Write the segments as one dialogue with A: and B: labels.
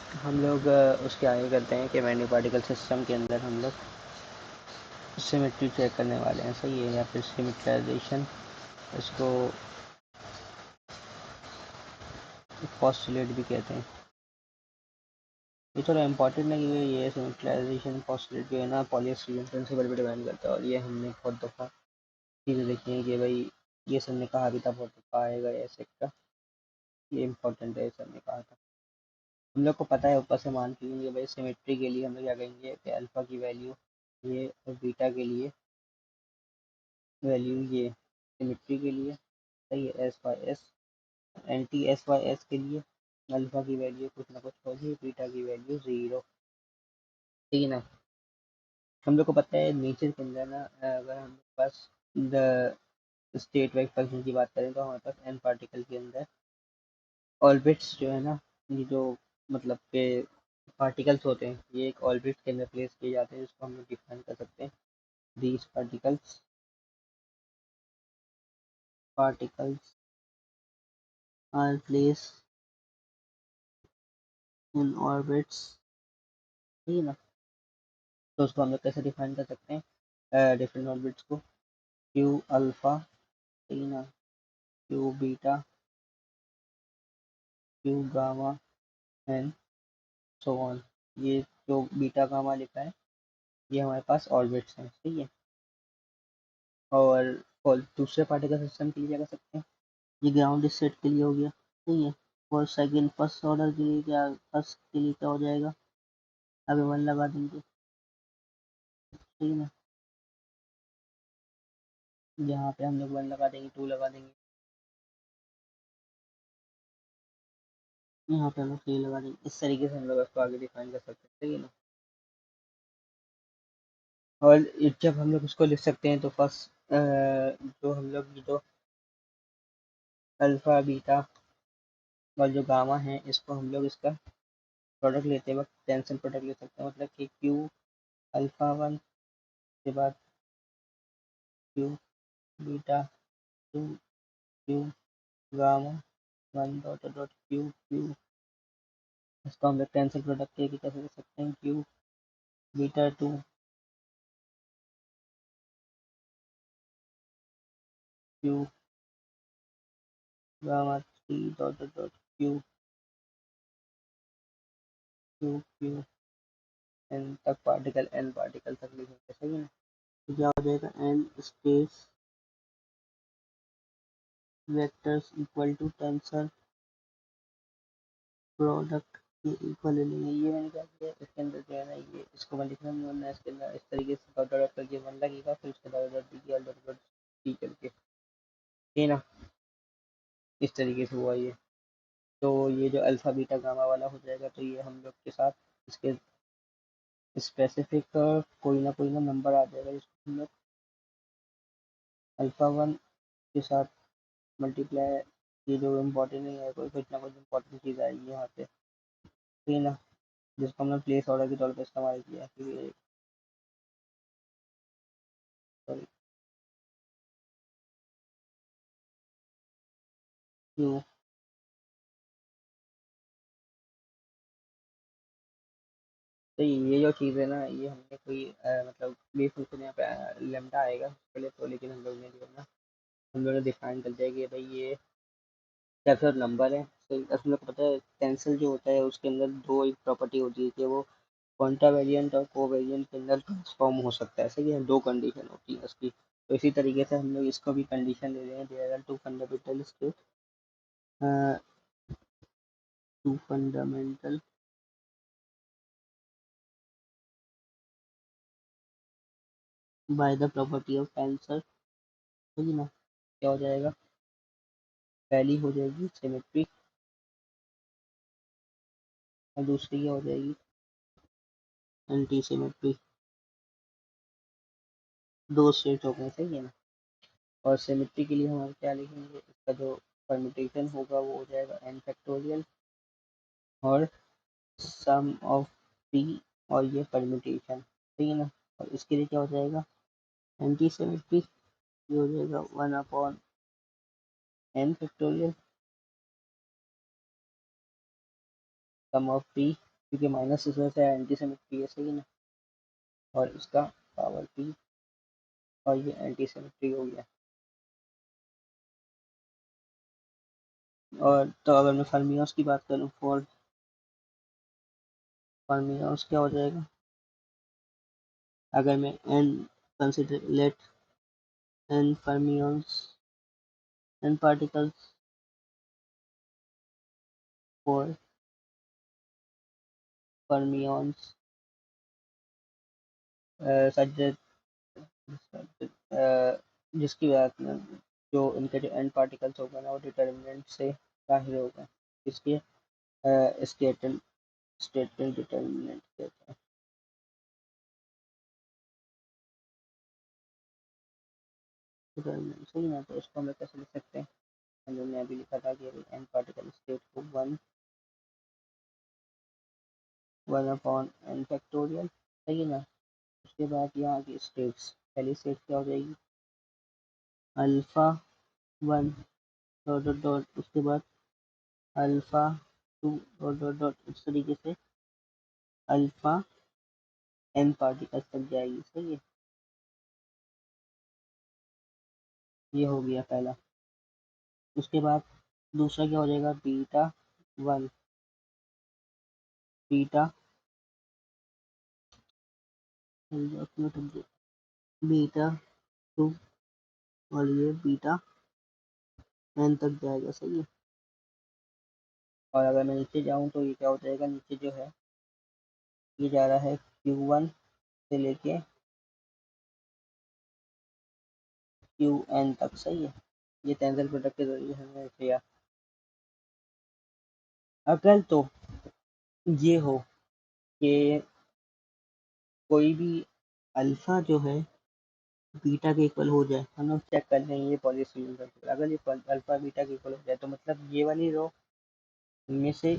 A: हम लोग उसके आगे करते हैं कि मैन्यू पार्टिकल सिस्टम के अंदर हम लोग सिमेट्री चेक करने वाले हैं, सही है, या फिर सिमेट्राइजेशन इसको पोस्टुलेट भी कहते हैं। ये थोड़ा इंपॉर्टेंट नहीं है, ये सिमेट्राइजेशन पोस्टुलेट जो है ना पॉलीस्टीरियन प्रिंसिपल पर डिपेंड करता है। और ये हमने बहुत दफ़ा चीज़ें देखी हैं कि भाई ये सर ने कहा भी था, बहुत दफ़ा आएगा ऐसे का, ये इंपॉर्टेंट है, सर ने कहा था। हम लोग को पता है, ऊपर से मान के लिए भाई सिमेट्री के लिए हम लोग क्या कहेंगे कि अल्फ़ा की वैल्यू ये और बीटा के लिए वैल्यू ये, सिमेट्री के लिए सही है S Y S, anti S Y S के लिए अल्फ़ा की वैल्यू कुछ ना कुछ होगी, बीटा की वैल्यू 0, ठीक है ना। हम लोग को पता है नेचर के अंदर ना, अगर हम पास द स्टेट वेक्टर फंक्शन की बात करें तो हमारे पास एन पार्टिकल के अंदर ऑर्बिट्स जो है ना, ये जो मतलब के पार्टिकल्स होते हैं, ये एक ऑर्बिट के अंदर प्लेस किए जाते हैं, जिसको हम लोग डिफाइन कर सकते हैं these particles are place in orbits, ठीक है ना। तो उसको हम लोग कैसे डिफाइन कर सकते हैं डिफरेंट ऑर्बिट्स को, क्यू अल्फा, ठीक है ना, Q beta, Q gamma and so on. ये जो बीटा गामा लिखा है ये हमारे पास ऑर्बिट्स हैं, ठीक है। और दूसरे पार्टिकल सिस्टम के लिए क्या कर सकते हैं, ये ग्राउंड स्टेट के लिए हो गया, ठीक है। और सेकंड फर्स्ट ऑर्डर के लिए क्या, फर्स्ट के लिए क्या हो जाएगा, अभी वन लगा देंगे, ठीक है ना। यहाँ पे हम लोग वन लगा देंगे, टू लगा देंगे, यहाँ पे हम लोग थ्री लगा देंगे। इस तरीके से हम लोग इसको आगे डिफाइन कर सकते हैं, ठीक है ना। और जब हम लोग इसको लिख सकते हैं तो फर्स्ट जो हम लोग जो अल्फा बीटा और जो गामा है, इसको हम लोग इसका प्रोडक्ट लेते वक्त टेंशन प्रोडक्ट ले सकते हैं, मतलब कि क्यू अल्फा वन के बाद Q beta two, Q gamma one dot dot Q Q, इसको हम लोग टेंशन प्रोडक्ट के कैसे ले सकते हैं, Q beta two, Q gamma three dot dot Q Q Q N तक पार्टिकल, एन पार्टिकल तक लिखेंगे, सही है ना। तो क्या हो जाएगा, N space vectors equal to tensor product के इक्वल ले लेंगे। ये मैंने क्या किया, इसके अंदर जो है ना, ये इसको मैं लिखना नहीं, वरना इसके अंदर इस तरीके से डॉट डॉट करके वन लगेगा, फिर उसके dot dot D dot dot D करके, ठीक है ना। इस तरीके से हुआ ये। तो ये जो अल्फा बीटा गामा वाला हो जाएगा, तो ये हम लोग के साथ इसके स्पेसिफिक कोई ना नंबर आ जाएगा, जिसको हम लोग अल्फा वन के साथ मल्टीप्लाई, ये जो इम्पोर्टेंट नहीं है, कोई कुछ ना कुछ इम्पोर्टेंट चीज़ आएगी यहाँ पे, ठीक है ना, जिसको हमने प्लेस ऑर्डर के तौर पर इस्तेमाल किया है, फिर सॉरी क्यू। तो ये जो चीज़ है ना, ये हमने कोई मतलब बेस फंक्शन यहाँ पे लेमडा आएगा पहले तो, लेकिन हम लोग ने जो है ना, हम लोग ने डिफाइन कर दिया कि भाई ये कैसे नंबर है। तो असल में पता है टेंसल जो होता है उसके अंदर दो एक प्रॉपर्टी होती है कि वो क्वांटा वेरिएंट और कोवेरिएंट के अंदर ट्रांसफॉर्म हो सकता है, सही है, दो कंडीशन होती है उसकी। तो इसी तरीके से हम लोग इसको भी कंडीशन ले रहे हैं, there are two fundamental by the property of tensor, ठीक है ना। क्या हो जाएगा, पहली हो जाएगी सिमेट्री और दूसरी क्या हो जाएगी, एंटी सिमेट्री। दो सेट हो गए, सही है ना। और सिमेट्री के लिए हम क्या लिखेंगे, इसका जो परम्यूटेशन होगा वो हो जाएगा एन फैक्टोरियल और सम ऑफ पी, और ये परम्यूटेशन, ठीक है ना। और इसके लिए क्या हो जाएगा, एंटी सिमेट्री, ये हो जाएगा one upon N factorial sum of P क्योंकि माइनस इस वजह से एंटी सिमेट्री है, सही ना, और इसका पावर p और ये एंटी सिमेट्री हो गया। और तो अगर मैं फर्मियंस की बात करूँ, फॉर फर्मियंस क्या हो जाएगा, अगर मैं n consider let n fermions n particles for fermions such जिसकी बात में जो इनके जो n पार्टिकल्स होगा ना वो डिटर्मिनेंट से बाहर होगा, इसके स्टेटल स्टेटल डिटर्मिनेंट कहते हैं। डिटर्मिनेंट सही ना, तो इसको हम लोग कैसे लिख सकते हैं, हम लोग ने अभी लिखा था कि n पार्टिकल स्टेट को वन अपॉन n फैक्टोरियल, सही है ना। उसके बाद यहाँ की स्टेट्स, पहली स्टेट क्या हो जाएगी, alpha one dot dot dot, उसके बाद alpha two dot dot dot, इस तरीके से अल्फा n पार्टिकल्स तक जाएगी, सही है। ये हो गया पहला। उसके बाद दूसरा क्या हो जाएगा, beta one, beta beta two, और ये बीटा एन तक जाएगा, सही है। और अगर मैं नीचे जाऊँ तो ये क्या हो जाएगा, नीचे जो है ये जा रहा है Q1 से लेके Qn तक, सही है। ये टेंसर प्रोडक्ट के जरिए हमने किया। अगर तो ये हो कि कोई भी अल्फा जो है बीटा के इक्वल हो जाए, हम लोग चेक कर लेंगे ये पॉलीस्टीरीन प्रिंसिपल, अगर ये अल्फा बीटा के इक्वल हो जाए तो मतलब ये वाली रो इनमें से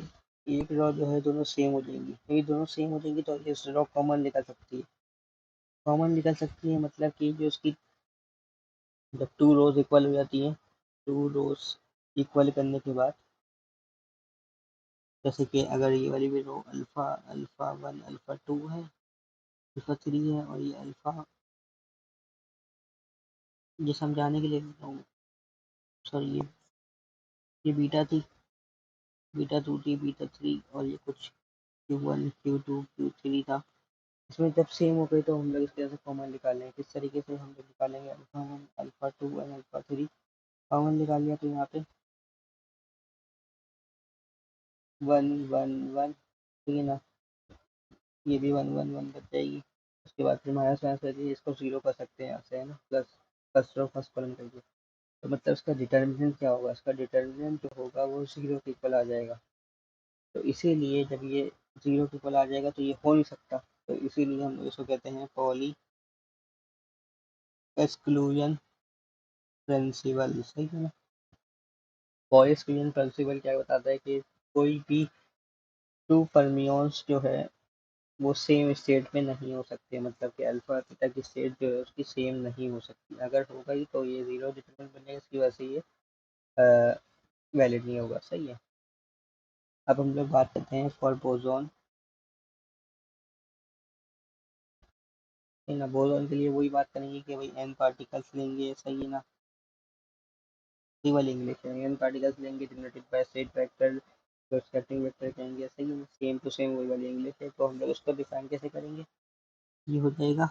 A: एक रो जो है दोनों सेम हो जाएंगी, यदि दोनों सेम हो जाएंगी तो इस रो कॉमन निकल सकती है, कॉमन निकल सकती है, मतलब कि जो उसकी जब टू रोज इक्वल हो जाती हैं, टू रोज इक्वल करने के बाद, जैसे कि अगर ये वाली भी रो alpha alpha one alpha two है, अल्फा थ्री है, और ये अल्फा, ये समझाने के लिए लिखता हूँ, सॉरी ये बीटा थी, बीटा टू थी, बीटा थ्री, और ये कुछ Q1 Q2 Q3 था। इसमें जब सेम हो गई तो हम लोग इस तरह से कॉमन निकालेंगे, किस तरीके से हम लोग निकालेंगे, alpha one alpha two and alpha three common निकाल लिया तो यहाँ पे वन वन वन, ठीक है ना, ये भी वन वन वन बच जाएगी। उसके बाद फिर माइनस माइनस करके इसको जीरो कर सकते हैं यहाँ से, है ना, plus first row first column करके, तो मतलब इसका डिटर्मिनेंट क्या होगा, इसका डिटर्मिनेंट जो होगा वो जीरो के इक्वल आ जाएगा। तो इसीलिए जब ये जीरो के इक्वल आ जाएगा तो ये हो नहीं सकता, तो इसीलिए हम लोग इसको कहते हैं पॉली एक्सक्लूजन प्रिंसिपल, सही है ना। पॉली एक्सक्लूजन प्रिंसिपल क्या बताता है कि कोई भी टू फर्मियंस जो है वो सेम स्टेट में नहीं हो सकते, मतलब कि अल्फा बीटा की स्टेट जो है उसकी सेम नहीं हो सकती, अगर होगा ही तो ये जीरो डिटरमिनेंट बनेगा, इसकी वजह से ये वैलिड नहीं होगा, सही है। अब हम लोग बात करते हैं फॉर बोजॉन, है ना। बोजॉन के लिए वही बात करेंगे कि भाई एन पार्टिकल्स लेंगे, सही है ना, केवल इंग्लिश है, एन पार्टिकल्स लेंगे डिनोटेड बाय स्टेट वेक्टर, तो स्कैटरिंग वेक्टर कहेंगे, सही है, सेम टू सेम वही वाली इंग्लिश है। तो हम लोग उसको डिफाइन कैसे करेंगे, ये हो जाएगा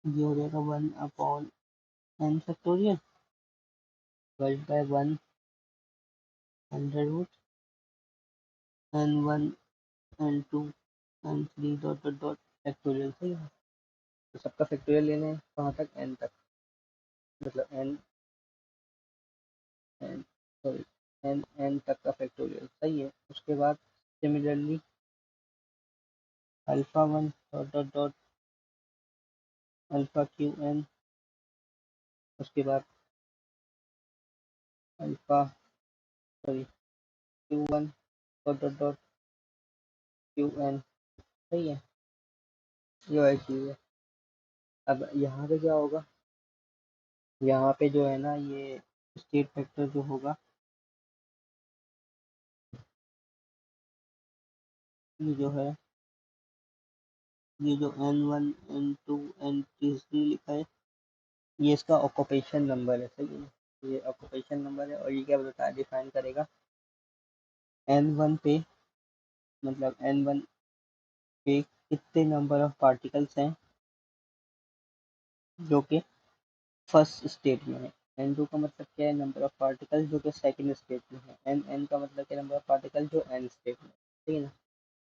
A: ये हो जाएगा one upon N factorial divide by one under root N one N two N three dot dot dot factorial, सही है। तो सबका फैक्टोरियल लेना है कहाँ तक, एन तक, मतलब N N sorry N N तक का फैक्टोरियल, सही है। उसके बाद similarly alpha one dot dot dot alpha Q N, उसके बाद alpha sorry Q one dot dot dot Q N, सही है, ये वाली चीज़ है। अब यहाँ पे क्या होगा, यहाँ पे जो है ना ये स्टेट फैक्टर जो होगा ये जो है, ये जो N1 N2 N3 लिखा है, ये इसका ऑक्यूपेशन नंबर है, सही है ना। ये ऑक्यूपेशन नंबर है और ये क्या बताता है, डिफाइन करेगा N1 पे, मतलब N1 पे कितने नंबर ऑफ पार्टिकल्स हैं जो कि फर्स्ट स्टेट में है। N2 का मतलब क्या है, नंबर ऑफ पार्टिकल्स जो कि सेकंड स्टेट में है। N का मतलब क्या, नंबर ऑफ पार्टिकल जो N स्टेट में है, ठीक है ना।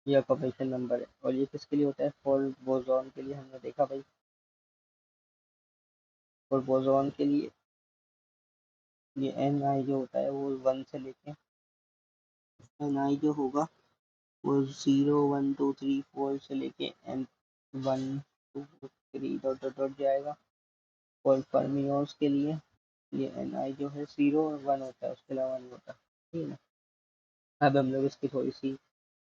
A: ये ऑक्यूपेशन नंबर है और ये किसके लिए होता है, फॉर बोसॉन के लिए, हमने देखा भाई। फॉर बोसॉन के लिए ये Ni जो होता है वो 1 से लेके Ni जो होगा वो 0 1 2 3 4 से लेके N1 2 3 डॉट डॉट डॉट जाएगा। और फर्मिओस के लिए ये Ni जो है 0 1 होता है, उसके अलावा नहीं होता, ठीक है ना। अब हम लोग इसकी थोड़ी सी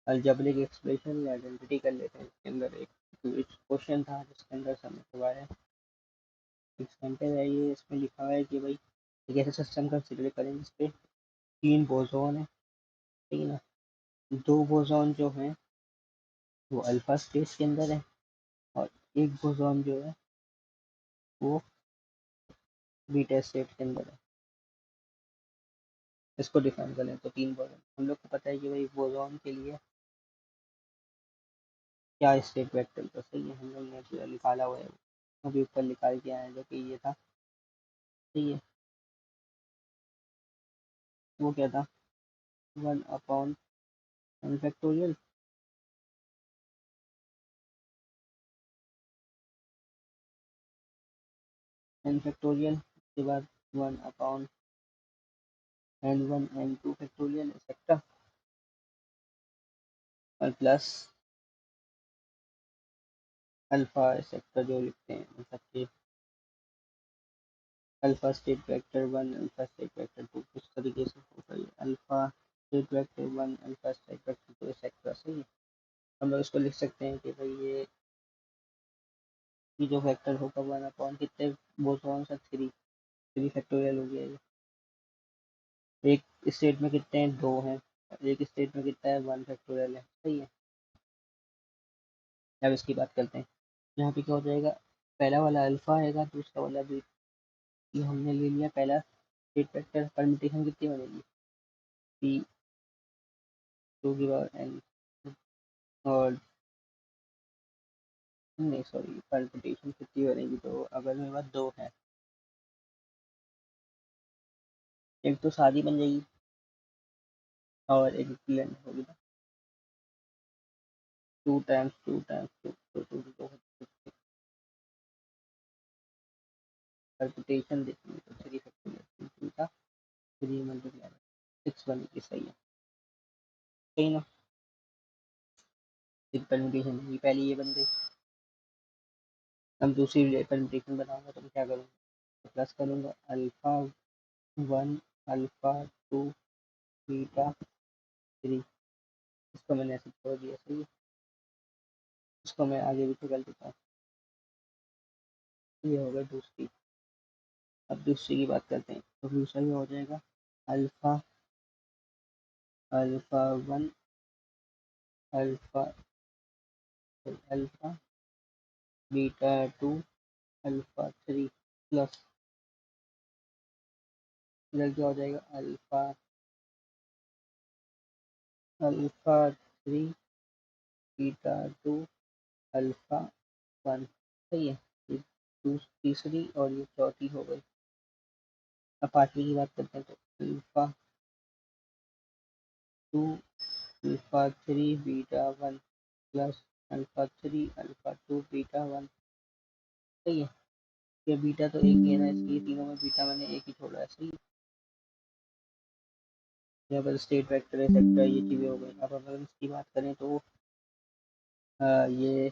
A: अलजेब्रिक एक्सप्रेशन या आइडेंटिटी कर लेते हैं। इसके अंदर एक क्वेश्चन था जिसके अंदर से हमें दोबारा एग्जाम्पल है, ये इसमें लिखा है कि भाई एक ऐसा सिस्टम कंसिडर करें जिसपे 3 बोसॉन है, ठीक है ना। 2 बोसॉन जो हैं वो अल्फा स्टेज के अंदर है और एक बोसॉन जो है वो बीटा स्टेट के अंदर है। इसको डिफाइन करें तो 3 बोसॉन, हम लोग को पता है कि भाई बोसॉन के लिए क्या स्टेट वेक्टर था, सही है, हम लोग ने पूरा निकाला हुआ है, अभी ऊपर निकाल के आए जो कि ये था, ठीक है। वो क्या था, 1/n फैक्टोरियल, n फैक्टोरियल, उसके बाद 1/n1 n2 फैक्टोरियल एक्सेट्रा, और प्लस अल्फा एक्सेट्रा जो लिखते हैं, मतलब कि alpha state vector 1 alpha state vector 2, इस तरीके से होगा ये alpha state vector 1 alpha state vector 2 etcetera, सही है। हम लोग इसको लिख सकते हैं कि भाई ये जो वेक्टर होगा 1/, कितने बोसॉन सा 3 फैक्टोरियल हो गया ये। एक स्टेट में कितने हैं, 2 हैं, एक स्टेट में कितना है, 1 फैक्टोरियल है, सही है। अब इसकी बात करते हैं, यहाँ पे क्या हो जाएगा, पहला वाला अल्फा आएगा, दूसरा वाला भी, ये हमने ले लिया पहला स्टेट वेक्टर, परम्यूटेशन कितनी बनेगी, p2 और नहीं सॉरी, परम्यूटेशन कितनी बनेगी, तो अगर मेरे पास 2 है, एक तो सादी बन जाएगी और एक इक्विवेलेंट होगी ना, 2 टाइम्स 2 टाइम्स 2 तो 2 परम्यूटेशन देखेंगे तो 3 फैक्टोरियल 2 का 3 मल्टीप्लाई 6 बनेगी, सही है, सही ना। एक परम्यूटेशन ये पहले ये बन गई, अब दूसरी परम्यूटेशन बनाऊंगा तो मैं क्या करूँगा, प्लस करूँगा अल्फा 1 अल्फा 2 बीटा 3, इसको मैंने ऐसे छोड़ दिया, सही है। इसको मैं आगे भी निकल देता हूँ, ये हो गई दूसरी। अब दूसरी की बात करते हैं, तो दूसरा ये हो जाएगा alpha alpha 1 alpha alpha beta 2 alpha 3 plus, इधर क्या हो जाएगा, अल्फा 3 बीटा 2 अल्फा 1, सही है। ये तीसरी और ये चौथी हो गई। अब पांचवी की बात करते हैं, तो alpha 2 alpha 3 beta 1 plus alpha 3 alpha 2 beta 1, सही है। ये बीटा तो एक ही है ना, इसलिए तीनों में बीटा मैंने एक ही छोड़ा है, सही है। यहाँ पर स्टेट वेक्टर है, सेक्टर, ये चीज़ें हो गई। अब अगर इसकी बात करें तो ये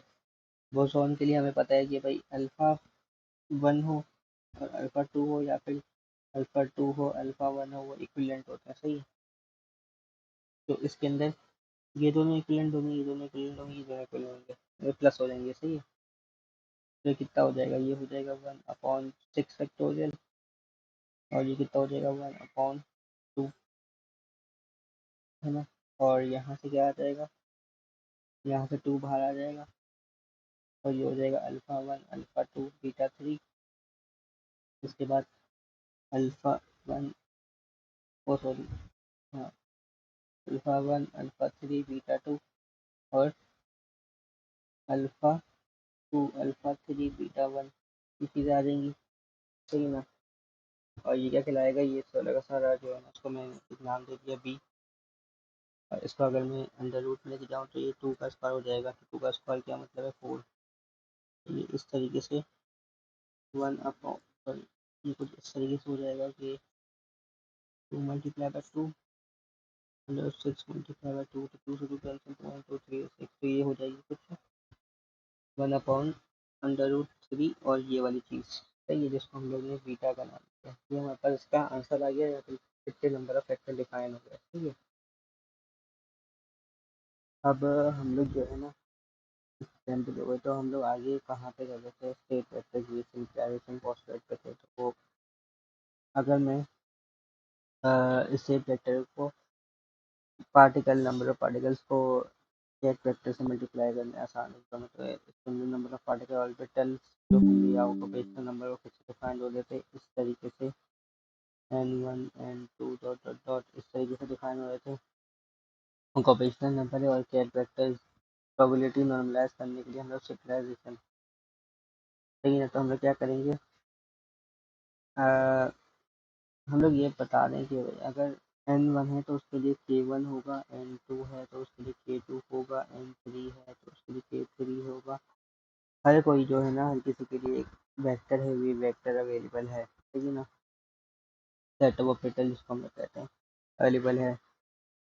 A: बोसॉन के लिए हमें पता है कि भाई अल्फा 1 हो और अल्फा 2 हो, या फिर अल्फा 2 हो अल्फा 1 हो, वो इक्विवेलेंट होता है, सही है। तो इसके अंदर ये दोनों इक्विवेलेंट होंगे, ये दोनों इक्विवेलेंट होंगे, ये दोनों इक्विवेलेंट होंगे, ये प्लस हो जाएंगे, सही है। तो ये कितना हो जाएगा, ये हो जाएगा 1/6 फैक्टोरियल और ये कितना हो जाएगा 1/2, है ना। और यहाँ से क्या आ जाएगा, यहाँ से 2 बाहर आ जाएगा और ये हो जाएगा अल्फ़ा 1 अल्फ़ा 2 बीटा 3। उसके बाद अल्फ़ा 1 ओ सॉरी हाँ अल्फ़ा 1 अल्फ़ा 3 बीटा 2 और अल्फ़ा 2 अल्फ़ा 3 बीटा 1 ये चीज़ें आ जाएंगी। सही ना। और ये क्या कहलाएगा, ये 16 का सारा जो है ना उसको मैंने एक नाम दे दिया बी। और इसको अगर मैं अंडर रूट में लेके जाऊँ तो ये 2 का स्क्वायर हो जाएगा। तो 2 का स्क्वायर क्या मतलब है 4। ये इस तरीके से 1 अपॉन सॉरी ये कुछ इस तरीके से हो जाएगा कि 2 मल्टीप्लाई बाय 2 मतलब 6 मल्टीप्लाई बाय 2 तो 2 से 2 कैंसिल तो 1 2 3 6 तो ये हो जाएगी कुछ 1 अपॉन अंडर रूट 3 और ये वाली चीज़ सही है जिसको हम लोग ने बीटा का नाम दिया। ये हमारे पास इसका आंसर आ गया या फिर कितने नंबर ऑफ फैक्टर डिफाइन हो गया। ठीक है। अब हम लोग जो है ना 10th पे गए तो हम लोग आगे कहाँ पे कर रहे थे, स्टेट वेक्टर की सिंप्लिफिकेशन पोस्टुलेट पे थे। तो वो अगर मैं स्टेट वेक्टर को पार्टिकल नंबर ऑफ पार्टिकल्स को स्टेट वेक्टर से मल्टीप्लाई करने आसान होता है। मतलब इसके अंदर नंबर ऑफ पार्टिकल ऑर्बिटल्स जो होंगे या occupational number of fix defined हो जाते इस तरीके से n1 n2 dot dot dot इस तरीके से डिफाइन हो रहे थे। ऑक्यूपेशनल नंबर और स्टेट वेक्टर प्रोबेबिलिटी नॉर्मलाइज करने के लिए हम लोग सिंपलाइजेशन सही है। तो हम लोग क्या करेंगे, हम लोग ये बता दें कि अगर n1 है तो उसके लिए k1 होगा, n2 है तो उसके लिए k2 होगा, n3 है तो उसके लिए k3 होगा। हर कोई जो है ना हर किसी के लिए एक वेक्टर है, भी वेक्टर अवेलेबल है। ठीक है ना। सेट ऑफ ऑपरेटर जिसको हम लोग कहते हैं अवेलेबल है।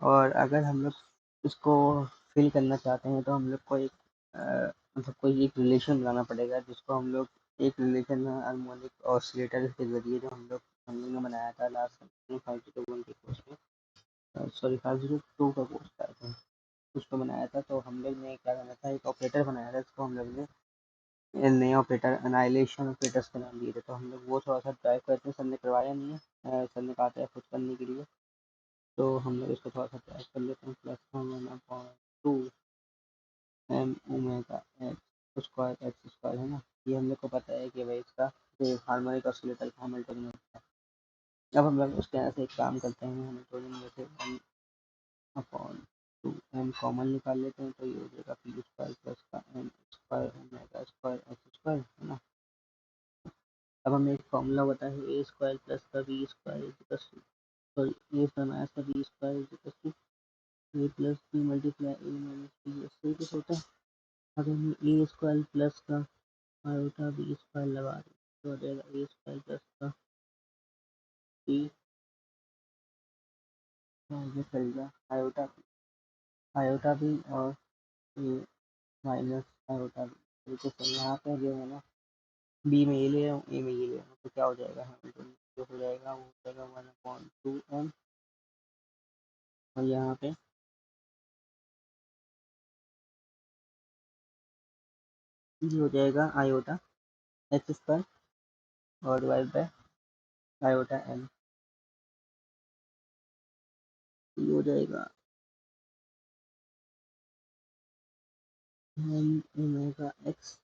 A: और अगर हम लोग इसको फिल करना चाहते हैं तो हम लोग को एक मतलब कोई एक रिलेशन बनाना पड़ेगा जिसको हम लोग एक रिलेशन हार्मोनिक ऑसिलेटर के जरिए जो हम लोग ने बनाया था लास्ट 501 के कोर्स में सॉरी 502 का कोर्स था उसको बनाया था। तो हम लोग ने क्या करना था, एक ऑपरेटर बनाया था जिसको हम लोग ने नए ऑपरेटर अनाइलेशन ऑपरेटर्स के नाम दिए थे। तो हम लोग वो थोड़ा सा ड्राइव करते हैं, सर ने करवाया नहीं है, सर ने कहा था खुद करने के लिए। तो हम लोग इसको थोड़ा सा ड्राइव कर लेते हैं। Plus 1/2 M omega X square X square है ना। ये हम लोग को पता है कि भाई इसका जो हार्मोनिक ऑसिलेटर का हैमिल्टनियन होता है। अब हम लोग उसके यहाँ से एक काम करते हैं, हैमिल्टनियन में से 1/2 एम कॉमन निकाल लेते हैं। तो ये हो जाएगा पी स्क्वायर प्लस का M square omega square X square है ना। अब हमें एक फॉर्मूला होता है ए स्क्वायर प्लस का B square sorry A square minus का B square A plus B multiply A minus B इस तरीके से होता है। अगर हम ए स्क्वायर प्लस का आयोटा बी स्क्वायर लगा दें तो हो जाएगा ए स्क्वायर प्लस का बी ये चलेगा आयोटा आयोटा बी और ए माइनस आयोटा बी तरीके से। यहाँ पे जो है ना बी में ये ले रहा हूँ ए में ये ले रहा हूँ तो क्या हो जाएगा हैमिल्टन जो हो जाएगा वो हो जाएगा 1/2 एम और यहाँ पे ये हो जाएगा आयोटा एच स्क्वायर और डिवाइड बाय आयोटा एम ये हो जाएगा एम ओमेगा एक्स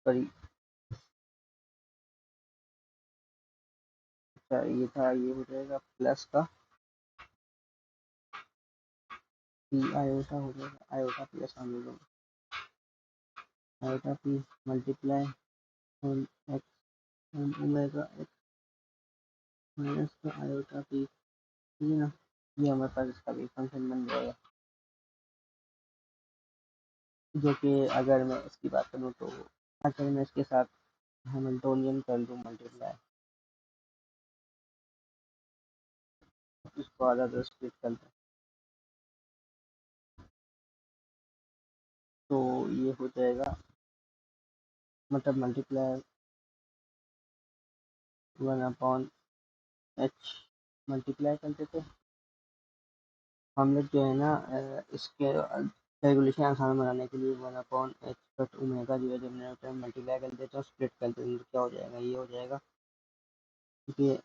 A: सॉरी अच्छा ये था ये हो जाएगा प्लस का पी आयोटा हो जाएगा आयोटा प्लस हम लोग iota P multiply M X M omega X minus का आयोटा पी ठीक है ना। ये हमारे पास इसका भी फंक्शन बन जाएगा जो कि अगर मैं इसकी बात करूँ तो अगर मैं इसके साथ हैमिल्टोनियन कर दूँ मल्टीप्लाई इसको आधा दस स्प्लिट कर दूँ तो ये हो जाएगा मतलब मल्टीप्लाई 1/h मल्टीप्लाई कर देते हम लोग जो है ना इसके रेगुलेशन आसान बनाने के लिए 1/h बट ओमेगा जो है डिनोमिनेटर में मल्टीप्लाई कर देते हैं स्प्लिट कर देते हैं तो क्या हो जाएगा ये हो जाएगा कि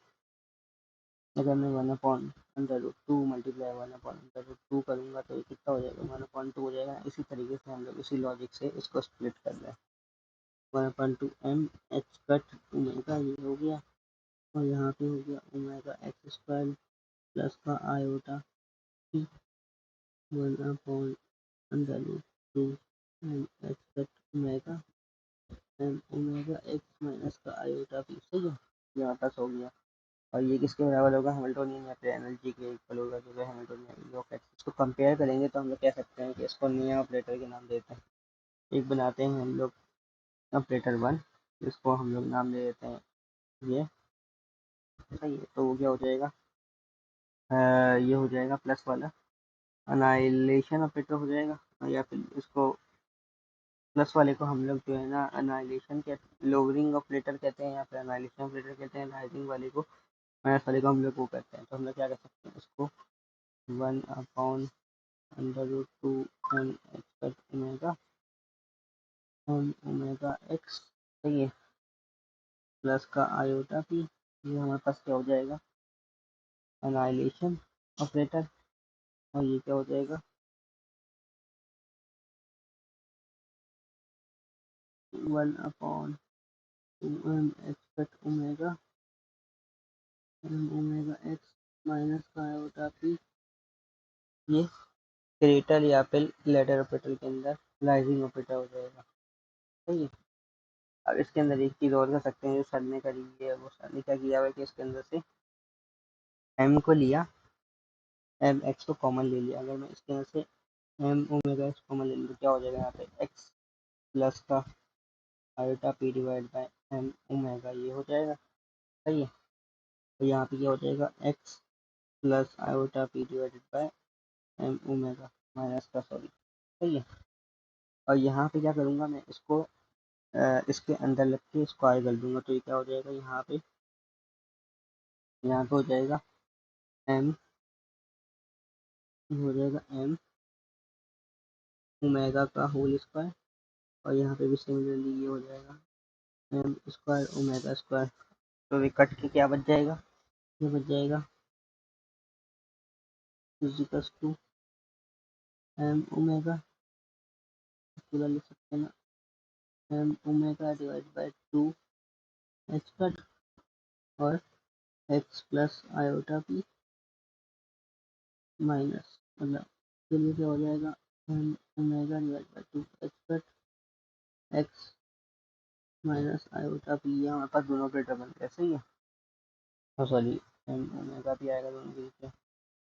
A: अगर मैं 1/√2 मल्टीप्लाई 1/√2 करूँगा तो ये कितना हो जाएगा, 1/2 हो जाएगा। इसी तरीके से हम लोग इसी लॉजिक से इसको स्प्लिट कर रहे हैं। 1/2m(h) ओमेगा ये हो गया, और यहाँ पे हो गया ओमेगा x² प्लस का iota p 1/√2m(h) omega M omega x minus का आयोटा p। सही है, ये हमारे पास हो गया। और ये किसके बराबर होगा, हैमिल्टोनियन या फिर एनर्जी के इक्वल होगा, जो है हैमिल्टोनियन योग है। इसको कंपेयर करेंगे तो हम लोग कह सकते हैं कि इसको नया ऑपरेटर के नाम देते हैं। एक बनाते हैं हम लोग ऑपरेटर 1, इसको हम लोग नाम दे देते हैं ये। सही है, तो वो क्या हो जाएगा, ये हो जाएगा प्लस वाला अनाइलेशन ऑपरेटर हो जाएगा, या फिर इसको प्लस वाले को हम लोग जो है ना अनाइलेशन के लोअरिंग ऑपरेटर कहते हैं, या फिर अनाइलेशन ऑपरेटर कहते हैं। राइजिंग वाले को, माइनस वाले को हम लोग वो कहते हैं। तो हम लोग क्या कर सकते हैं, इसको 1/√2m(h) ओमेगा x, सही है, प्लस का आयोटा p। ये हमारे पास क्या हो जाएगा, अनाइलेशन ऑपरेटर। और ये क्या हो जाएगा, 1/2m(h) omega omega x minus का आयोटा p। ये क्रेटर या फिर लेडर ऑपरेटर के अंदर राइजिंग ऑपरेटर हो जाएगा। सही है। अब इसके अंदर एक चीज़ और कर सकते हैं, जो सर ने करी है, वो सर ने क्या किया हुआ है कि इसके अंदर से m को लिया, एम एक्स को कॉमन ले लिया। अगर मैं इसके अंदर से एम ओमेगा एक्स कॉमन ले लूँ तो क्या हो जाएगा, यहाँ पे एक्स प्लस का iota p divide by m omega, ये हो जाएगा। सही है, तो यहाँ पे क्या हो जाएगा, x plus iota p divided by m omega minus का, सॉरी। सही है, और यहाँ पे क्या करूँगा मैं, इसको इसके अंदर लग के स्क्वायर कर दूंगा, तो ये क्या हो जाएगा, यहाँ पे हो जाएगा एम, हो जाएगा एम ओमेगा का होल स्क्वायर, और यहाँ पे भी सिमिलरली ये हो जाएगा एम स्क्वायर ओमेगा स्क्वायर। तो ये कट के क्या बच जाएगा, ये बच जाएगा इजिकल्स टू एम ओमेगा, पूरा लिख सकते हैं ना, M omega divide by 2 cut, और X plus iota P minus, मतलब फिर ये क्या हो जाएगा, M omega divide by 2 cut X minus iota P. ये हमारे पास दोनों ऑपरेटर बन गए। सही है, और सॉरी एम ओमेगा भी आएगा दोनों के बीच में,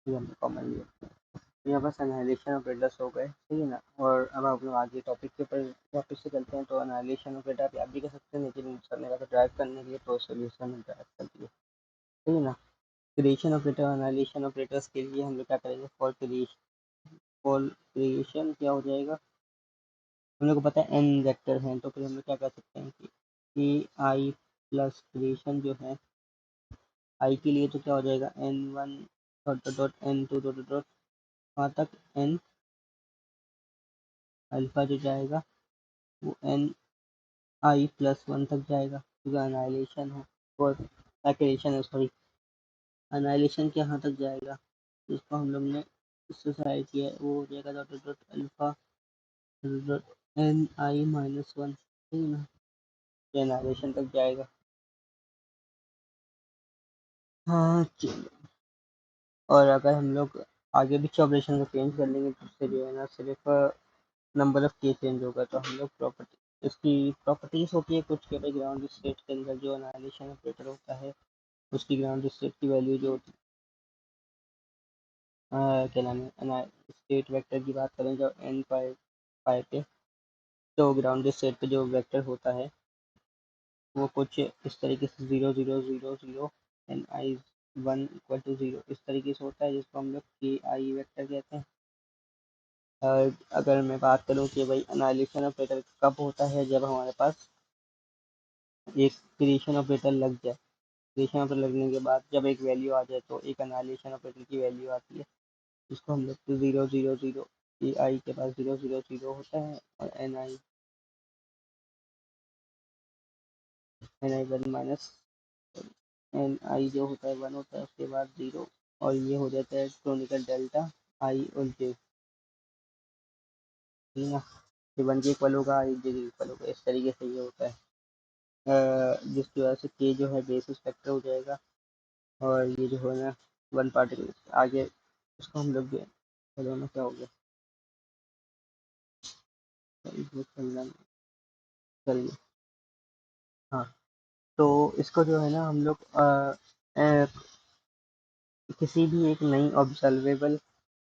A: ये हमने कॉमन लिया। तो यहाँ बस एनाइलेशन ऑपरेटर्स हो गए। सही है ना, और अब आप लोग आगे टॉपिक के ऊपर वापस से चलते हैं। तो एनाइलेशन ऑपरेटर आप भी कर सकते हैं, लेकिन करने का तो ड्राइव करने के लिए तो सोल्यूशन में ड्राइव करती है। सही है ना, क्रिएशन ऑपरेटर एनाइलेशन ऑपरेटर्स के लिए हम लोग क्या करेंगे, फॉर क्रिएशन क्या हो जाएगा, हम लोग को पता है एन वेक्टर हैं, तो फिर हम लोग क्या कर सकते हैं कि आई प्लस क्रिएशन जो है आई के लिए, तो क्या हो जाएगा n1 dot dot dot n2 dot dot वहाँ तक n अल्फा जो जाएगा वो n आई प्लस 1 तक जाएगा, क्योंकि अनाइलेशन है और एक्रेशन है, सॉरी अनाइलेशन के यहाँ तक जाएगा। जिसको हम लोग ने इससे साइड किया है, वो हो जाएगा dot dot dot alpha dot n आई माइनस 1। ठीक है ना, ये अनाइलेशन तक जाएगा। हाँ चलो, और अगर हम लोग आगे भी ऑपरेशन को चेंज कर लेंगे तो उससे जो है ना सिर्फ नंबर ऑफ के चेंज होगा। तो हम लोग प्रॉपर्टी, इसकी प्रॉपर्टीज होती है कुछ के, ग्राउंड स्टेट के अंदर जो एनाइलेशन ऑपरेटर होता है उसकी ग्राउंड स्टेट की वैल्यू जो होती है, क्या नाम है, स्टेट वेक्टर की बात करें जब एन पाए पाए पे, तो ग्राउंड स्टेट पे जो वेक्टर होता है वो कुछ इस तरीके से 0 0 0 0 एन आई 1 = 0 इस तरीके से होता है, जिसको हम लोग के आई वेक्टर कहते हैं। अगर मैं बात करूँ कि भाई एनाइलेशन ऑपरेटर कब होता है, जब हमारे पास एक क्रिएशन ऑपरेटर लग जाए, क्रिएशन ऑपरेटर लगने के बाद जब एक वैल्यू आ जाए तो एक एनाइलेशन ऑपरेटर की वैल्यू आती है, जिसको हम लोग 0 0 0 ए आई के पास 0 0 0 होता है, और एन आई 1 माइनस एन आई जो होता है 1 होता है, उसके बाद 0, और ये हो जाता है क्रोनिकल डेल्टा आई और जे, ठीक है ना। ये 1 के इक्वल होगा, आई जे के इक्वल होगा, इस तरीके से ये होता है, जिसकी वजह से के जो है बेसिस फैक्टर हो जाएगा, और ये जो है ना 1 पार्टिकल आगे उसको हम लोग चलो ना क्या हो गया, चलिए। हाँ, तो इसको जो है ना हम लोग किसी भी एक नई ऑब्जर्वेबल,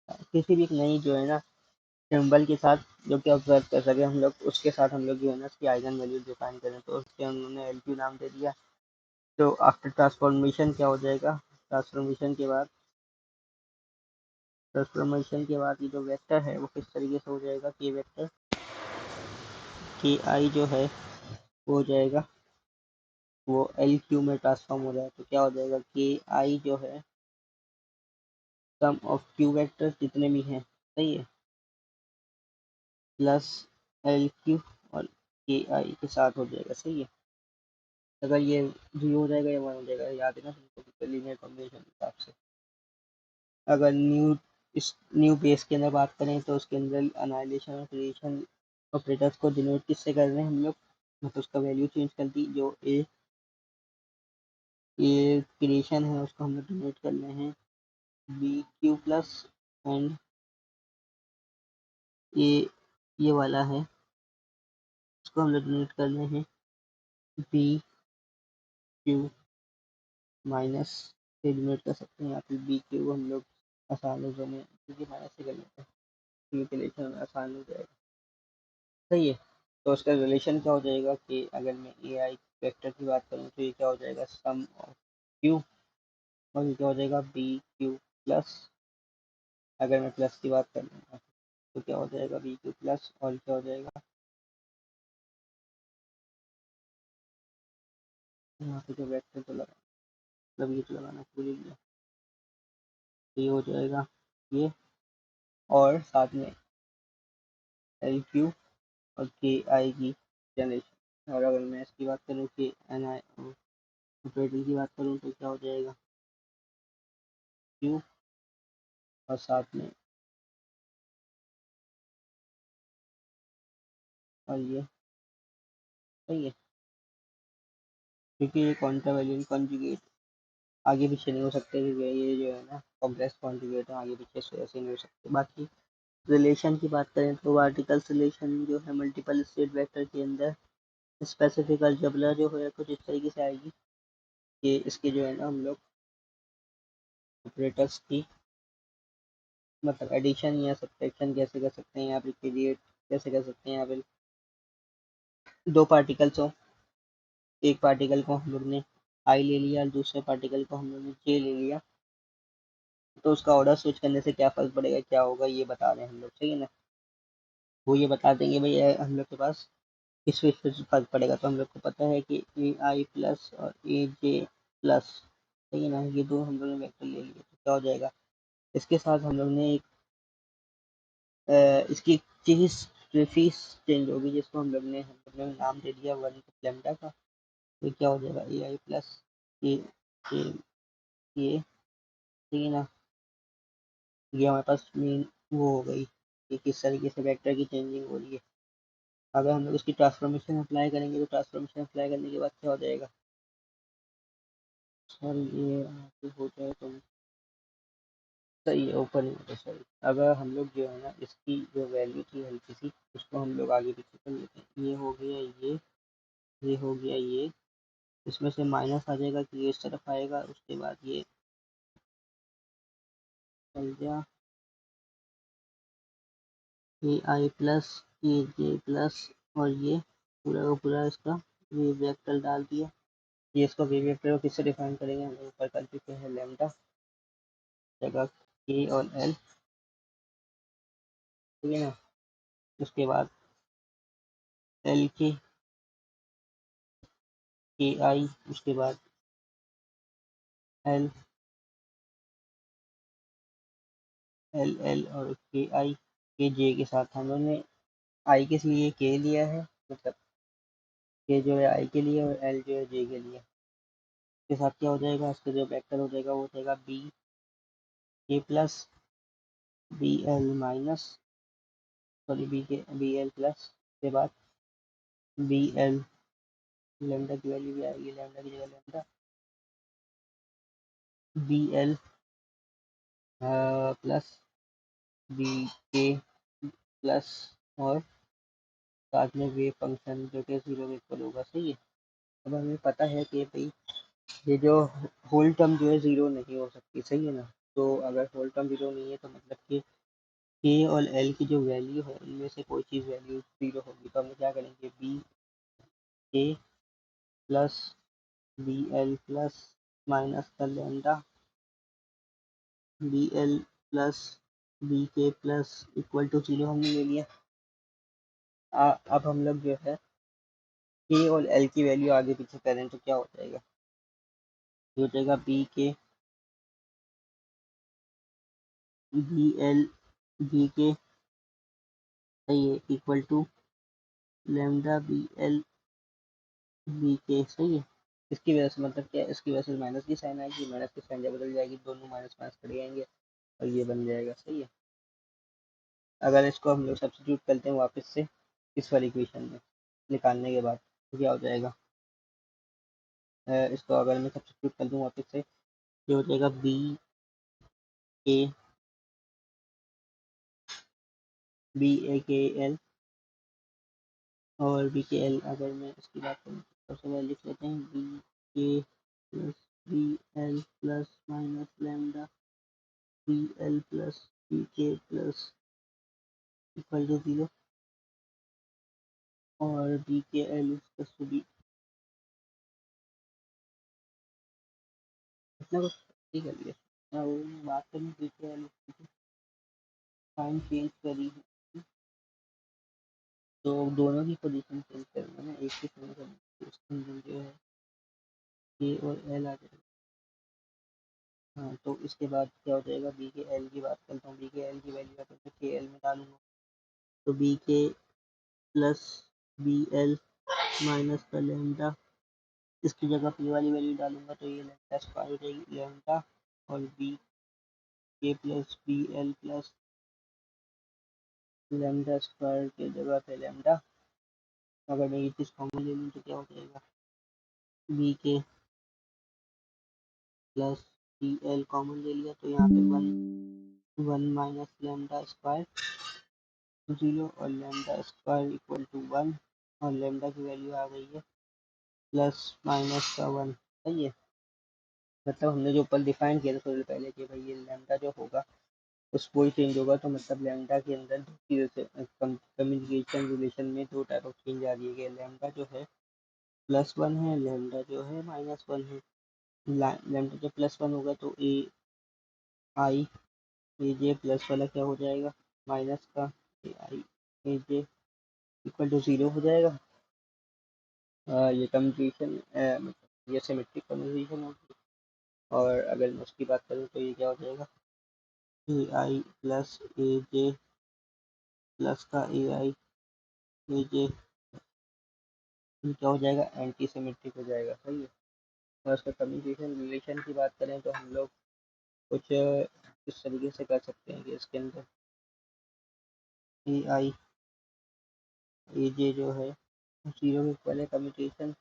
A: किसी भी एक नई जो है ना सिंबल के साथ जो कि ऑब्जर्व कर सके हम लोग, उसके साथ हम लोग जो है ना उसकी आइगन वैल्यू डिफाइन करें, तो उसके उन्होंने एल क्यू नाम दे दिया। तो आफ्टर ट्रांसफॉर्मेशन क्या हो जाएगा, ट्रांसफॉर्मेशन के बाद ये जो वेक्टर है वो किस तरीके से हो जाएगा, के वेक्टर के आई जो है वो हो जाएगा, वो एल क्यू में ट्रांसफॉर्म हो जाएगा, तो क्या हो जाएगा के आई जो है सम ऑफ क्यू वेक्टर जितने भी हैं, सही है, प्लस एल क्यू और के आई के साथ हो जाएगा, सही है। अगर ये 0 हो जाएगा या 1 हो जाएगा, याद है ना तुमको लीनियर कॉम्बिनेशन के हिसाब से। अगर इस न्यू बेस के अंदर बात करें तो उसके अंदर अनाइलेशन और क्रिएशन ऑपरेटर्स को डिनोट किससे कर रहे हैं हम लोग, मतलब उसका वैल्यू चेंज कर दी, जो ए क्रिएशन है उसको हम लोग डिनोट कर रहे हैं बी क्यू प्लस, एंड ये वाला है उसको हम लोग डिनोट कर रहे हैं बी क्यू माइनस से डिनोट कर सकते हैं, या फिर बी क्यू हम लोग आसान हो जाए क्योंकि माइनस से कर लेते हैं, कैलकुलेशन में आसान हो जाएगा, सही है। तो उसका रिलेशन क्या हो जाएगा कि अगर मैं ए आई वेक्टर की बात करूँ तो ये क्या हो जाएगा सम ऑफ क्यू, और ये क्या हो जाएगा बी क्यू प्लस, अगर मैं प्लस की बात करूँ तो क्या हो जाएगा बी क्यू प्लस, और क्या हो जाएगा यहाँ पे जो वेक्टर तो लगा, मतलब ये तो लगाना भूल ही गया, तो ये हो जाएगा ये, और साथ में एल क्यू और के आई की जनरेशन, और अगर मैं इसकी बात करूँ कि एन आई ऑपरेटर की बात करूँ तो क्या हो जाएगा क्यू, और साथ में और ये, सही है, क्योंकि ये कॉन्ट्रावेल्यून कॉन्जुगेट आगे पीछे नहीं हो सकते, क्योंकि ये जो है ना कॉम्प्लेक्स कॉन्जुगेट है, आगे पीछे से ऐसे नहीं हो सकते। बाकी रिलेशन की बात करें तो आर्टिकल रिलेशन जो है मल्टीपल स्टेट वेक्टर के अंदर स्पेसिफिक अलजेब्रा जो है कुछ इस तरीके से आएगी कि इसके जो है ना हम लोग ऑपरेटर्स की मतलब एडिशन या सब्ट्रैक्शन कैसे कर सकते हैं, या फिर क्रिएट कैसे कर सकते हैं, या फिर दो पार्टिकल्स हो, एक पार्टिकल को हम लोग ने आई ले लिया और दूसरे पार्टिकल को हम लोग ने जे ले लिया, तो उसका ऑर्डर स्विच करने से क्या फर्क पड़ेगा, क्या होगा, ये बता रहे हैं हम लोग, सही है ना। वो ये बता देंगे भाई हम लोग के पास किस स्विच से फर्क पड़ेगा, तो हम लोग को पता है कि ए आई प्लस और ए जे प्लस, सही है ना, ये दो हम लोग ने वेक्टर ले लिए, तो क्या हो जाएगा इसके साथ हम लोग ने एक इसकी चीज फीस चेंज होगी, जिसको हम लोग ने नाम दे दिया 1 लेमडा का, तो क्या हो जाएगा ए आई प्लस ए ये, ठीक है ना। ये हमारे पास मेन वो हो गई कि किस तरीके से वेक्टर की चेंजिंग हो रही है। अगर हम लोग उसकी ट्रांसफॉर्मेशन अप्लाई करेंगे तो ट्रांसफॉर्मेशन अप्लाई करने के बाद क्या हो जाएगा, सर ये हो जाए तो सही है, ऊपर ही होता, सॉरी। अगर हम लोग जो है ना इसकी जो वैल्यू थी हल्की सी, उसको हम लोग आगे पीछे कर लेते हैं, ये हो गया ये हो गया ये, इसमें से माइनस आ जाएगा कि ये इस तरफ आएगा, उसके बाद ये चल गया ए आई प्लस ए जे प्लस, और ये पूरा का पूरा इसका वेव वेक्टर डाल दिया। ये इसको वेव वेक्टर को किससे डिफाइन करेंगे, हम लोग ऊपर कर चुके हैं लैम्डा जगह के और एल, ठीक है ना। उसके बाद एल के आई, उसके बाद एल एल एल और के आई के जे के साथ हम लोग ने आई के लिए के लिया है, मतलब के जो है आई के लिए और एल जो है जे के लिए, के साथ क्या हो जाएगा, इसका जो वेक्टर हो जाएगा वो हो जाएगा B A plus B L minus, sorry B L plus के बाद बी एल, लेमडा की वैल्यू भी आएगी, लेमडा की जगह lambda B L plus B के प्लस और साथ में वेव फंक्शन जो कि 0 के इक्वल होगा। सही है। अब हमें पता है कि भाई ये जो होल टर्म जो है 0 नहीं हो सकती। सही है ना। तो अगर होल टर्म 0 नहीं है तो मतलब कि के और एल की जो वैल्यू है इनमें से कोई चीज़ वैल्यू 0 होगी। तो हम क्या करेंगे, बी के plus B L plus minus का lambda B L plus B के प्लस इक्वल टू 0 हमने ले लिया। अब हम लोग जो है के और एल की वैल्यू आगे पीछे करें तो क्या हो जाएगा, ये हो जाएगा बी के बी एल बी के, सही है, equal to lambda B l b k. सही है। इसकी वजह से मतलब क्या है, इसकी वजह से माइनस की साइन आएगी, माइनस की साइन जब बदल जाएगी दोनों माइनस माइनस कट जाएंगे और ये बन जाएगा। सही है। अगर इसको हम लोग सब्स्टिट्यूट करते हैं वापस से इस वाली इक्वेशन में निकालने के बाद तो क्या हो जाएगा, इसको अगर मैं सब्स्टिट्यूट कर दूँ वापस से, ये हो जाएगा के बी ए के एल और बी के एल। अगर मैं इसकी बात करूँ तो सबसे पहले लिख लेते हैं बी के plus B L plus minus lambda B L plus B के प्लस इक्वल टू 0 और बी के एल प्लस बी, इतना कुछ ठीक कर लिया। और बात करें बी के एल साइन चेंज करी है तो दोनों की पोजीशन चेंज करेंगे ना, एक की चेंज करेंगे तो उसके अंदर जो है के और एल आ जाएगा। हाँ, तो इसके बाद क्या हो जाएगा, बी के एल की बात करता हूँ, बी के एल की वैल्यू अगर मैं के एल में डालूंगा तो बी के प्लस बी एल माइनस का लेमडा, इसकी जगह पी वाली वैल्यू डालूंगा तो ये लेमडा स्क्वायर हो जाएगी लेमडा और बी के plus B L plus lambda square की जगह पे लेमडा। अगर मैं ये चीज़ कॉमन ले लूँ तो क्या हो जाएगा, बी के प्लस बी एल कॉमन ले लिया तो यहाँ पे वन माइनस लेमडा स्क्वायर 0 और लेमडा स्क्वायर इक्वल टू 1 और लेमडा की वैल्यू आ गई है प्लस माइनस का 1। सही है। मतलब हमने जो ऊपर डिफाइन किया था थोड़ी देर पहले कि भाई ये लेमडा जो होगा उसको ही चेंज होगा, तो मतलब लेमडा के अंदर दो चीज़ों से कम्युनिकेशन रिलेशन में दो टाइप ऑफ चेंज आ रही है कि लेमडा जो है +1 है, लेमडा जो है -1 है। लेमडा जब +1 होगा तो ए आई ए जे प्लस वाला क्या हो जाएगा, माइनस का ए आई ए जे इक्वल टू 0 हो जाएगा। ये कम्युनिकेशन मतलब ये सिमेट्रिक कम्युनिकेशन होगी। और अगर मैं उसकी बात करूँ तो ये क्या हो जाएगा, ए आई प्लस ए जे प्लस का ए आई ए जे क्या हो जाएगा, एंटी सिमेट्रिक हो जाएगा। सही है। और उसका कम्युनिकेशन रिलेशन की बात करें तो हम लोग कुछ इस तरीके से कर सकते हैं कि इसके अंदर ए आई ए जे जो है 0 के इक्वल है कम्युनिकेशन,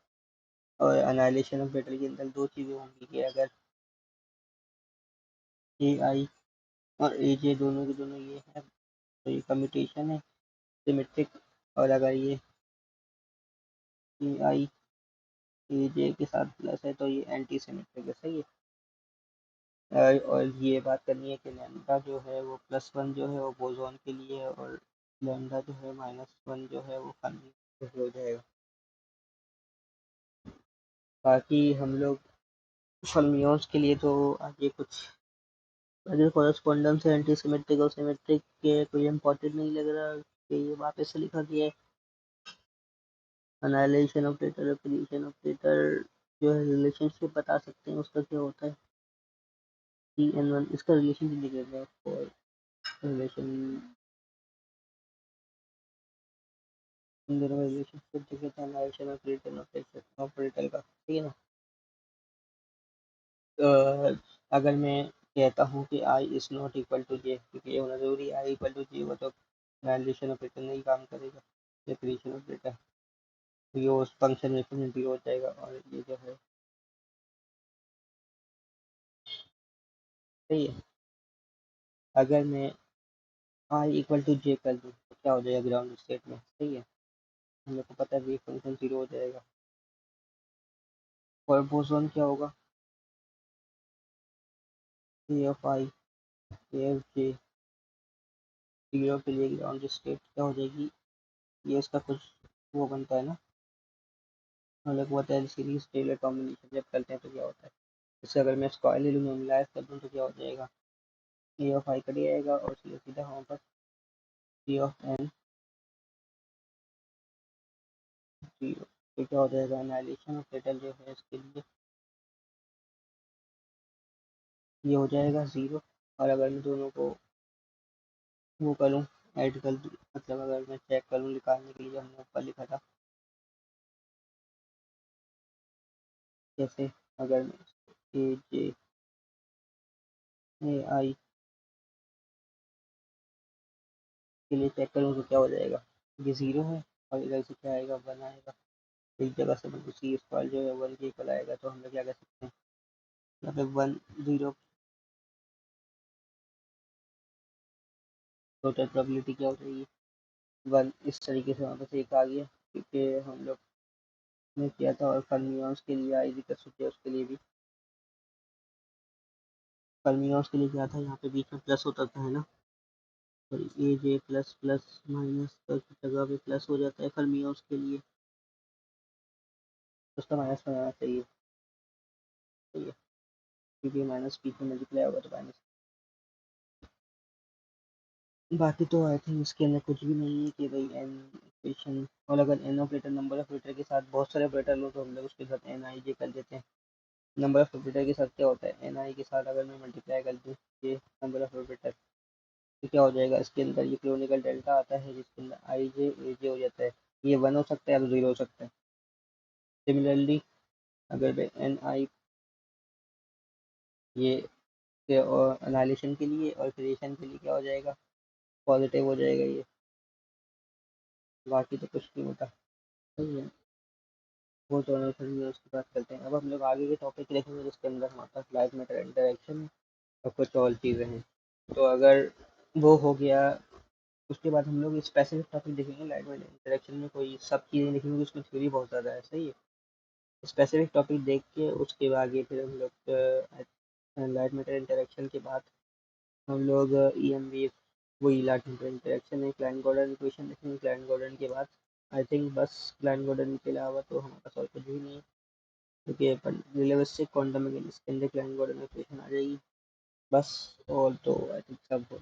A: और अनाइलेशन ऑफ मैटर के अंदर दो चीज़ें होंगी कि अगर ए आई और ए जे दोनों के दोनों ये है तो ये कम्यूटेशन है सिमेट्रिक, और अगर ये ए आई ए जे के साथ प्लस है तो ये एंटी सिमेट्रिक है। सही है। और ये बात करनी है कि लैम्डा जो है वो +1 जो है वो बोसॉन के लिए है और लैम्डा जो है -1 जो है वो फर्मी हो जाएगा। बाकी हम लोग फर्मियोंस के लिए तो आगे कुछ अगर कॉरेस्पॉन्डेंस है एंटी सिमेट्रिक और सिमेट्रिक के कोई इम्पोर्टेंट नहीं लग रहा कि ये वापस से लिखा गया है। अनाइलेशन ऑपरेटर एप्लीकेशन ऑपरेटर जो है रिलेशनशिप बता सकते हैं उसका क्या होता है, सी एन वन इसका रिलेशन लिख देते हैं और रिलेशन इन दोनों का रिलेशनशिप देखे थे अनाइलेशन ऑपरेटर ऑपरेटर का। ठीक है ना। अगर मैं कहता हूँ कि I is not equal to जे, क्योंकि ये होना ज़रूरी है, आई इक्वल टू जे, वो तो वैल्यूएशन ऑपरेटर नहीं काम करेगा, सेपरेशन ऑपरेटर, तो ये उस फंक्शन में फिर जीरो हो जाएगा। और ये जो है सही है। अगर मैं आई इक्वल टू जे कर दूँ तो क्या हो जाएगा ग्राउंड स्टेट में, सही है, हम लोग को पता है ये फंक्शन जीरो हो जाएगा। और बोसॉन क्या होगा, A of I, A of J, zero के लिए ग्राउंड स्टेट क्या हो जाएगी, ये इसका कुछ वो बनता है ना, हम लोग को पता है सीरीज टेलर कॉम्बिनेशन जब करते हैं तो क्या होता है। जैसे अगर मैं स्क्वायर ले लूँ, नॉर्मलाइज कर दूँ तो क्या हो जाएगा, ए ऑफ आई कट जाएगा और सीधा सीधा हमारे पास सी ऑफ एन जीरो, तो क्या हो जाएगा एनालिसिस ऑपरेटर जो है इसके लिए ये हो जाएगा ज़ीरो। और अगर मैं दोनों को वो करूँ, ऐड कर दूँ, मतलब अगर मैं चेक करूँ निकालने के लिए जो हमने ऊपर लिखा था, जैसे अगर मैं ए जे ए आई के लिए चेक करूँ तो क्या हो जाएगा, ये ज़ीरो है और इधर से क्या आएगा, वन आएगा। एक जगह से मतलब सी स्क्वायर जो है वन के इक्वल आएगा, तो हम लोग क्या कर सकते हैं, यहाँ पे वन जीरो, टोटल प्रोबेबिलिटी क्या हो जाएगी वन। इस तरीके से वहाँ पे एक आ गया, क्योंकि हम लोग ने किया था। और फर्मियंस के लिए आई कर सकते हैं, उसके लिए भी फर्मियंस के लिए क्या था, यहाँ पे बीच में प्लस होता था है ना, तो ए जे प्लस प्लस माइनस की जगह पे प्लस हो जाता है फर्मियंस के लिए, तो उसका माइनस बनाना चाहिए, सही है, क्योंकि माइनस बीच में मल्टीप्लाई होगा तो माइनस। बाकी तो आई थिंक इसके अंदर कुछ भी नहीं है कि भाई एन इक्वेशन, और अगर an operator number of operator के साथ बहुत सारे ऑपरेटर लो तो हम लोग उसके साथ एन आई जे कर देते हैं। नंबर ऑफ ऑपरेटर के साथ क्या होता है, एन आई के साथ अगर मैं मल्टीप्लाई कर दूँ ये नंबर ऑफ ऑपरेटर, तो क्या हो जाएगा, इसके अंदर ये क्लोनिकल डेल्टा आता है जिसके अंदर आई जे ए जे हो जाता है, ये वन हो सकता है या तो जीरो हो सकता है। सिमिलरली अगर मैं एन आई ये और एनालिसिस के लिए और क्रिएशन के लिए क्या हो जाएगा, पॉजिटिव हो जाएगा ये, बाकी तो कुछ नहीं होता, सही है। वो दोनों फिर उसकी बात करते हैं। अब हम लोग आगे के टॉपिक देखेंगे जिसके अंदर हमारे पास लाइट मैटर इंटरेक्शन और कुछ और चीज़ें हैं। तो अगर वो हो गया, उसके बाद हम लोग स्पेसिफिक टॉपिक देखेंगे लाइट मैटर इंटरेक्शन में, कोई सब चीज़ें देखेंगे, उसमें थ्योरी बहुत ज़्यादा है, सही है। स्पेसिफिक टॉपिक देख के उसके आगे फिर हम लोग लाइट मैटर इंटरेक्शन के बाद हम लोग ई एम वी, वही लाइट मैटर इंटरेक्शन है, क्लाइंट गॉर्डन इक्वेशन देखेंगे। क्लाइंट गॉर्डन के बाद आई थिंक बस क्लाइंट गॉर्डन के अलावा तो हमारे पास और कुछ भी नहीं है, क्योंकि रिलेटिविस्टिक क्वांटम मैकेनिक्स के अंदर क्लाइंट गॉर्डन इक्वेशन आ जाएगी बस। और तो आई थिंक सब हो